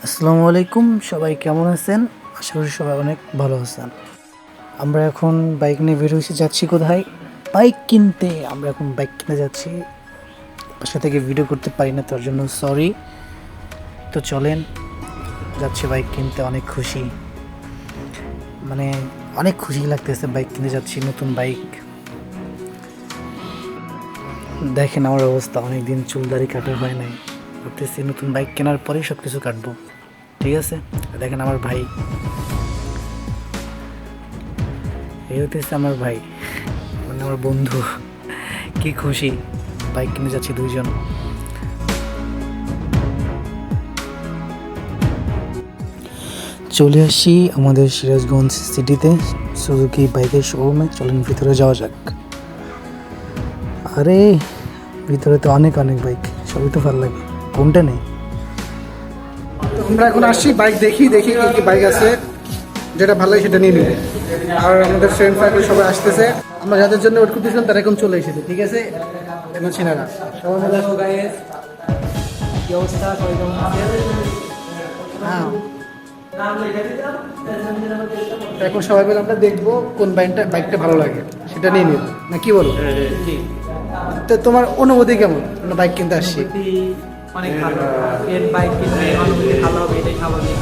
আসসালামু আলাইকুম, সবাই কেমন আছেন? আশা করি সবাই অনেক ভালো আছেন। আমরা এখন বাইক নিয়ে বের হয়েছি, যাচ্ছি কোথায়? বাইক কিনতে। আমরা এখন বাইক কিনতে যাচ্ছি। বাসা থেকে ভিডিও করতে পারি না, তার জন্য সরি। তো চলেন, যাচ্ছি বাইক কিনতে। অনেক খুশি, মানে অনেক খুশি লাগতেছে। বাইক কিনতে যাচ্ছি, নতুন বাইক। দেখেন আমার অবস্থা, অনেক দিন চুল দাড়ি কাটা হয় নাই। ভাবতেছি নতুন বাইক কেনার পরেই সব কিছু কাটবো। ঠিক আছে, দেখেন আমার ভাই, এই হতেছে আমার ভাই, মানে আমার বন্ধু। কি খুশি, বাইক কিনে যাচ্ছি দুইজন। চলে আসি আমাদের সিরাজগঞ্জ সিটিতে, সুজুকি বাইকের শোরুমে। চলেন ভিতরে যাওয়া যাক। আরে ভিতরে তো অনেক অনেক বাইক, সবই তো ভালো লাগে, কোনটা নেই? আমরা এখন আসছি, বাইক দেখি দেখি কি কি বাইক আছে, যেটা ভালো লাগে সেটা নিয়ে নিব। আর আমাদের ফ্রেন্ড সার্কেল সবাই আসতেছে, আমরা যাদের জন্য ওয়েট করতেছিলাম তারা এখন চলে এসেছে। ঠিক আছে, এখন ছিনারা সবাই মিলে আসো গাইস। কি অবস্থা, সবাই কেমন আছেন? হ্যাঁ, এখন সবাই মিলে আমরা দেখবো কোন বাইকটা ভালো লাগে, সেটা নিয়ে নিব না, কি বলো? তো তোমার অনুভূতি কেমন বাইক কিনতে আসছি? অনেক ভালো। এর বাইক কিনলে অনুভূতি ভালো হবে, এটাই স্বাভাবিক।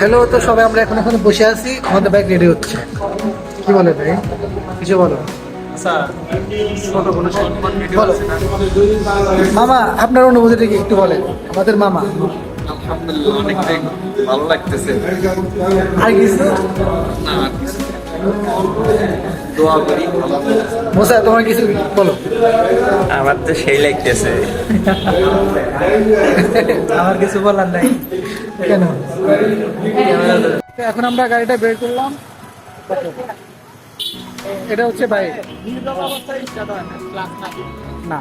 হ্যালো, তো সবাই আমরা এখন এখানে বসে আছি, আমাদের বাইক রেডি হচ্ছে। কি বলে ভাই, কিছু বলো। বলো। মামা, আপনার অনুভূতিটা কি একটু বলেন, আমাদের মামা। আলহামদুলিল্লাহ, অনেকটাই ভালো লাগতেছে। আর কিছু না, দোয়া করি ভালো। মোসা, তোমার কিছু বলো। আমার তো সেই লাগতেছে। আমার কিছু বলার নাই। কেন? তো এখন আমরা গাড়িটা বের করলাম। এটা হচ্ছে বাইক না,